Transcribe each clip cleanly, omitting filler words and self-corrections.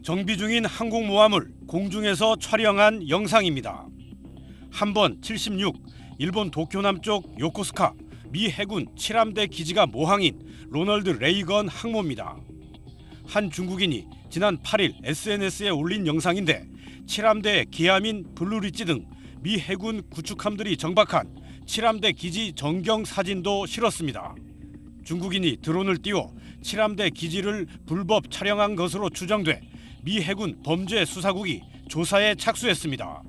정비 중인 항공모함을 공중에서 촬영한 영상입니다. 한번 76 일본 도쿄 남쪽 요코스카 미 해군 7함대 기지가 모항인 로널드 레이건 항모입니다. 한 중국인이 지난 8일 SNS에 올린 영상인데 7함대의 기함인 블루리지 등 미 해군 구축함들이 정박한 7함대 기지 전경 사진도 실었습니다. 중국인이 드론을 띄워 7함대 기지를 불법 촬영한 것으로 추정돼 미 해군 범죄수사국이 조사에 착수했습니다.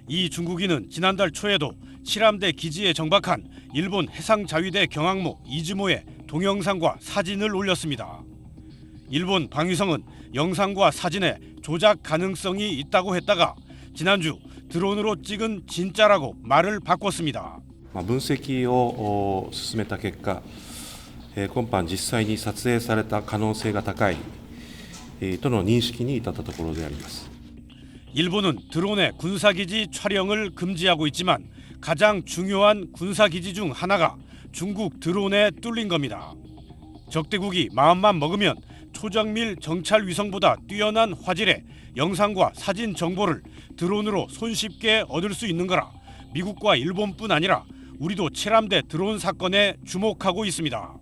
이 중국인은 지난달 초에도 7함대 기지에 정박한 일본 해상자위대 경항모 이즈모의 동영상과 사진을 올렸습니다. 일본 방위성은 영상과 사진에 조작 가능성이 있다고 했다가 지난주 드론으로 찍은 진짜라고 말을 바꿨습니다. 分析を進めた結果、今般実際に撮影された可能性が高いとの認識に至ったところであります。 일본은 드론의 군사기지 촬영을 금지하고 있지만 가장 중요한 군사기지 중 하나가 중국 드론에 뚫린 겁니다. 적대국이 마음만 먹으면 초정밀 정찰 위성보다 뛰어난 화질의 영상과 사진 정보를 드론으로 손쉽게 얻을 수 있는 거라 미국과 일본뿐 아니라 우리도 7함대 드론 사건에 주목하고 있습니다.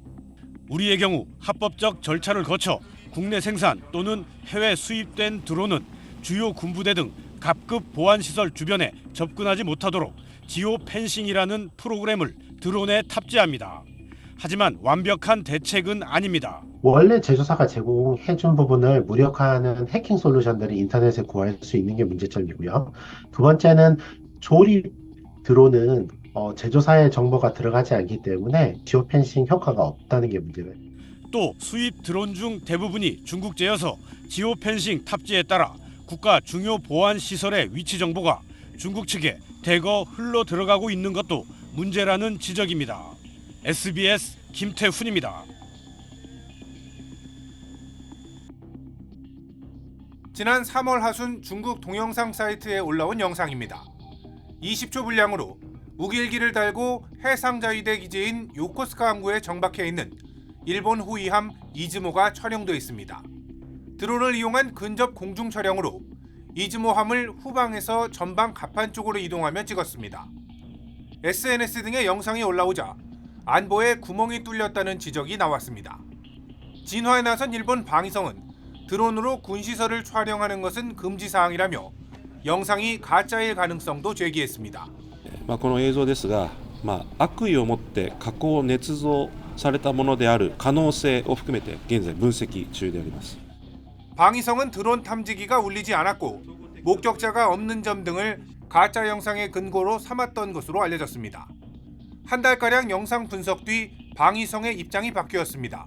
우리의 경우 합법적 절차를 거쳐 국내 생산 또는 해외 수입된 드론은 주요 군부대 등 각급 보안시설 주변에 접근하지 못하도록 지오 펜싱이라는 프로그램을 드론에 탑재합니다. 하지만 완벽한 대책은 아닙니다. 원래 제조사가 제공해준 부분을 무력화하는 해킹 솔루션들을 인터넷에 구할 수 있는 게 문제점이고요. 두 번째는 조립 드론은 제조사의 정보가 들어가지 않기 때문에 지오펜싱 효과가 없다는 게 문제예요. 또 수입 드론 중 대부분이 중국제여서 지오펜싱 탑재에 따라 국가 중요 보안 시설의 위치 정보가 중국 측에 대거 흘러 들어가고 있는 것도 문제라는 지적입니다. SBS 김태훈입니다. 지난 3월 하순 중국 동영상 사이트에 올라온 영상입니다. 20초 분량으로 우길기를 달고 해상자위대 기지인 요코스카 항구에 정박해 있는 일본 호위함 이즈모가 촬영돼 있습니다. 드론을 이용한 근접 공중 촬영으로 이즈모함을 후방에서 전방 갑판 쪽으로 이동하며 찍었습니다. SNS 등의 영상이 올라오자 안보에 구멍이 뚫렸다는 지적이 나왔습니다. 진화에 나선 일본 방위성은 드론으로 군시설을 촬영하는 것은 금지 사항이라며 영상이 가짜일 가능성도 제기했습니다. この映像ですが、悪意を持って加工捏造されたものである可能性を含めて現在分析中であります。 방위성은 드론 탐지기가 울리지 않았고 목격자가 없는 점 등을 가짜 영상의 근거로 삼았던 것으로 알려졌습니다. 한 달가량 영상 분석 뒤 방위성의 입장이 바뀌었습니다.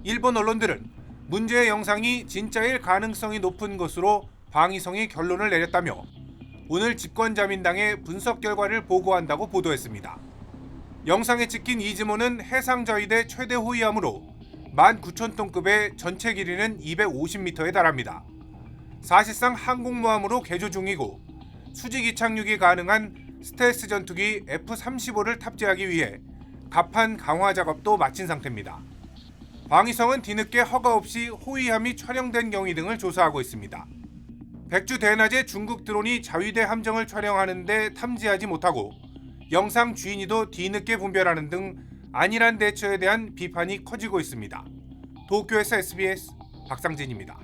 일본 언론들은 문제의 영상이 진짜일 가능성이 높은 것으로 방위성이 결론을 내렸다며 오늘 집권자민당에 분석 결과를 보고한다고 보도했습니다. 영상에 찍힌 이즈모는 해상자위대 최대 호위함으로 19,000톤급의 전체 길이는 250m에 달합니다. 사실상 항공모함으로 개조 중이고 수직 이착륙이 가능한 스텔스 전투기 F-35를 탑재하기 위해 갑판 강화 작업도 마친 상태입니다. 방위성은 뒤늦게 허가 없이 호위함이 촬영된 경위 등을 조사하고 있습니다. 백주 대낮에 중국 드론이 자위대 함정을 촬영하는데 탐지하지 못하고 영상 주인이도 뒤늦게 분별하는 등 안일한 대처에 대한 비판이 커지고 있습니다. 도쿄에서 SBS 박상진입니다.